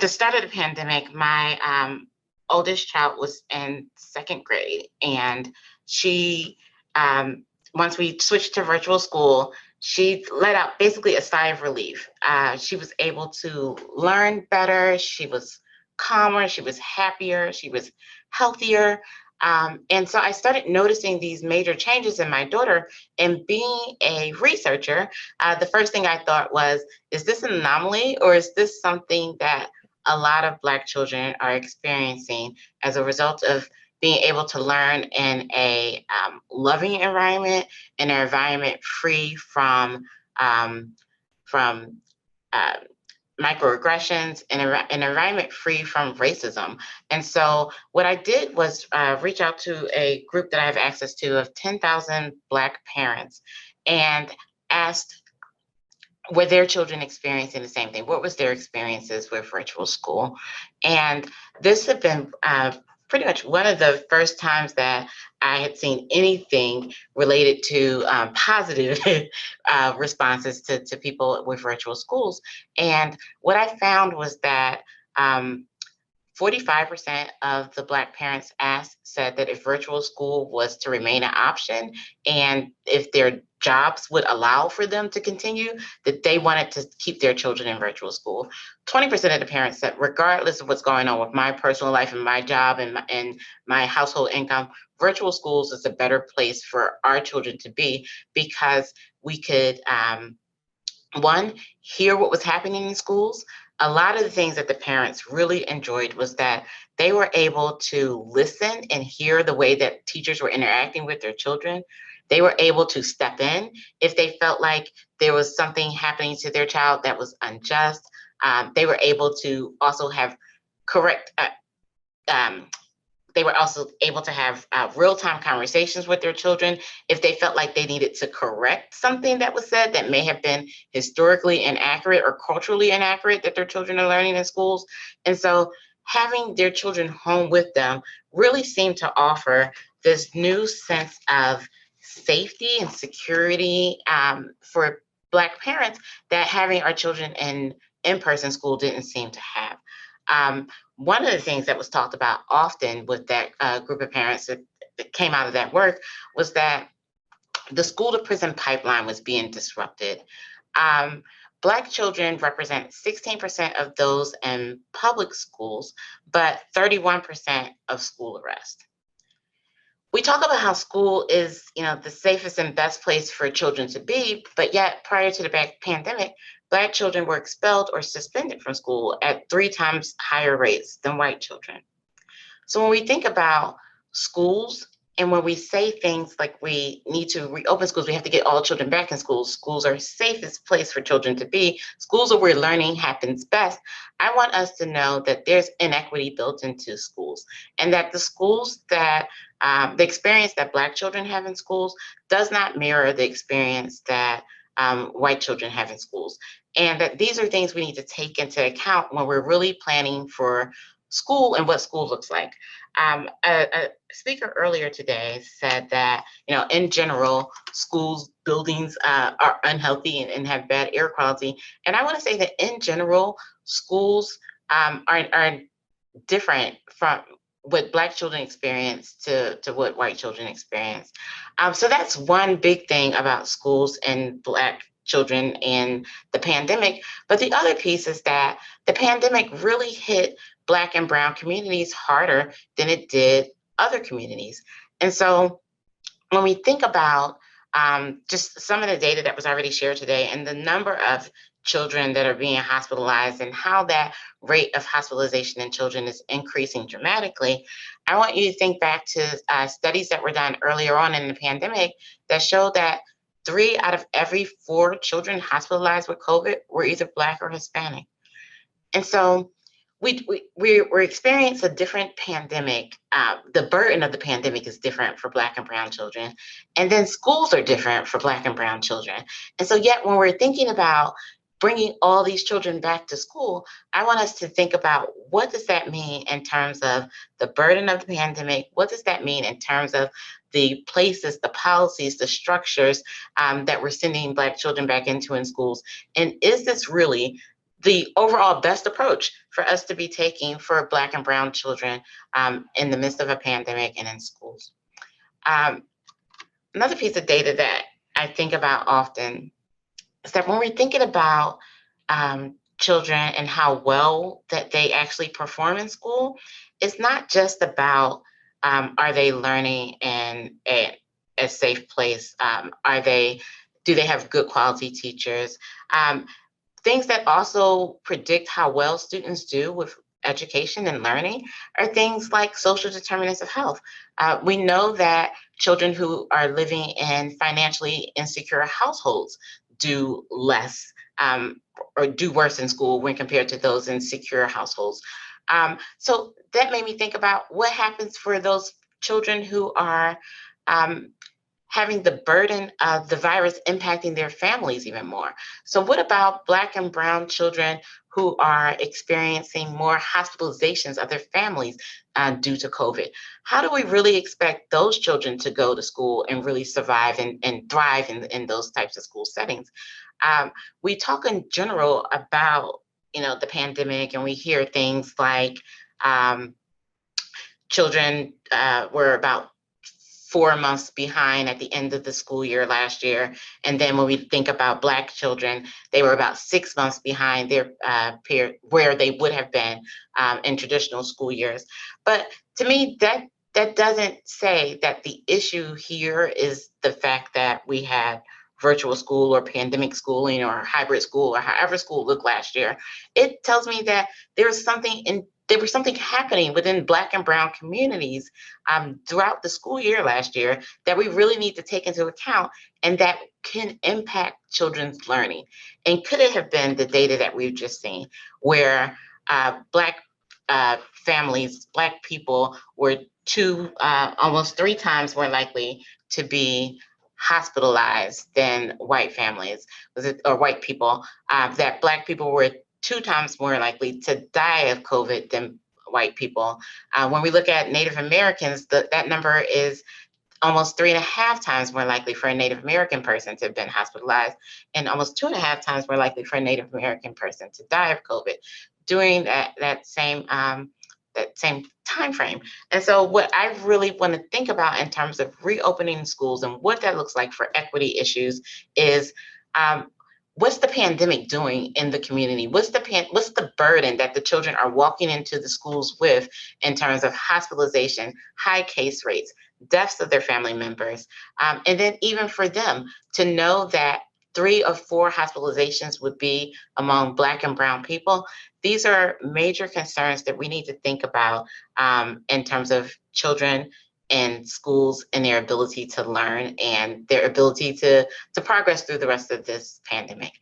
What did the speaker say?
the start of the pandemic, my oldest child was in second grade, and she, once we switched to virtual school, she let out basically a sigh of relief. She was able to learn better. She was calmer. She was happier. She was healthier. And so I started noticing these major changes in my daughter. And being a researcher, the first thing I thought was, is this an anomaly, or is this something that a lot of Black children are experiencing as a result of being able to learn in a loving environment, in an environment free from uh, microaggressions, and an environment free from racism. And so what I did was reach out to a group that I have access to of 10,000 Black parents and asked, were their children experiencing the same thing? What was their experiences with virtual school? And this had been pretty much one of the first times that I had seen anything related to positive responses to people with virtual schools. And what I found was that 45% of the Black parents asked said that if virtual school was to remain an option, and if their jobs would allow for them to continue, that they wanted to keep their children in virtual school. 20% of the parents said, regardless of what's going on with my personal life and my job and my household income, virtual schools is a better place for our children to be, because we could, one, hear what was happening in schools. A lot of the things that the parents really enjoyed was that they were able to listen and hear the way that teachers were interacting with their children. They were able to step in if they felt like there was something happening to their child that was unjust. They were able to also have correct they were also able to have real-time conversations with their children if they felt like they needed to correct something that was said that may have been historically inaccurate or culturally inaccurate that their children are learning in schools. And so having their children home with them really seemed to offer this new sense of safety and security for Black parents that having our children in in-person school didn't seem to have. One of the things that was talked about often with that group of parents that came out of that work was that the school-to-prison pipeline was being disrupted. Black children represent 16% of those in public schools, but 31% of school arrest. We talk about how school is, the safest and best place for children to be, but yet prior to the pandemic, Black children were expelled or suspended from school at 3 times higher rates than white children. So when we think about schools, and when we say things like we need to reopen schools, we have to get all children back in schools. Schools are the safest place for children to be. Schools are where learning happens best. I want us to know that there's inequity built into schools, and that the schools that the experience that Black children have in schools does not mirror the experience that white children have in schools. And that these are things we need to take into account when we're really planning for school and what school looks like. A speaker earlier today said that, in general, schools buildings are unhealthy and have bad air quality. And I want to say that in general, schools are different from what Black children experience to what white children experience. So that's one big thing about schools and Black children in the pandemic. But the other piece is that the pandemic really hit Black and brown communities harder than it did other communities. And so when we think about just some of the data that was already shared today and the number of children that are being hospitalized and how that rate of hospitalization in children is increasing dramatically, I want you to think back to studies that were done earlier on in the pandemic that showed that 3 out of every 4 children hospitalized with COVID were either Black or Hispanic. And so we're experiencing a different pandemic. The burden of the pandemic is different for Black and brown children. And then schools are different for Black and brown children. And so yet when we're thinking about bringing all these children back to school, I want us to think about what does that mean in terms of the burden of the pandemic? What does that mean in terms of the places, the policies, the structures that we're sending Black children back into in schools? And is this really the overall best approach for us to be taking for Black and Brown children in the midst of a pandemic and in schools. Another piece of data that I think about often is that when we're thinking about children and how well that they actually perform in school, it's not just about are they learning in a safe place? Do they have good quality teachers? Things that also predict how well students do with education and learning are things like social determinants of health. We know that children who are living in financially insecure households do less or do worse in school when compared to those in secure households. So that made me think about what happens for those children who are having the burden of the virus impacting their families even more. So what about Black and Brown children who are experiencing more hospitalizations of their families due to COVID? How do we really expect those children to go to school and really survive and thrive in those types of school settings? We talk in general about, the pandemic, and we hear things like children were about 4 months behind at the end of the school year last year. And then when we think about Black children, they were about 6 months behind their where they would have been in traditional school years. But to me, that doesn't say that the issue here is the fact that we had virtual school or pandemic schooling or hybrid school or however school looked last year. It tells me that there was something happening within Black and Brown communities throughout the school year last year that we really need to take into account and that can impact children's learning. And could it have been the data that we've just seen where Black families, Black people were almost 3 times more likely to be hospitalized than white families, or white people, that Black people were 2 times more likely to die of COVID than white people. When we look at Native Americans, that number is almost 3.5 times more likely for a Native American person to have been hospitalized, and almost 2.5 times more likely for a Native American person to die of COVID during that same time frame. And so what I really want to think about in terms of reopening schools and what that looks like for equity issues is what's the pandemic doing in the community? What's the burden that the children are walking into the schools with in terms of hospitalization, high case rates, deaths of their family members, and then even for them to know that 3 or 4 hospitalizations would be among Black and Brown people. These are major concerns that we need to think about in terms of children in schools and their ability to learn and their ability to progress through the rest of this pandemic.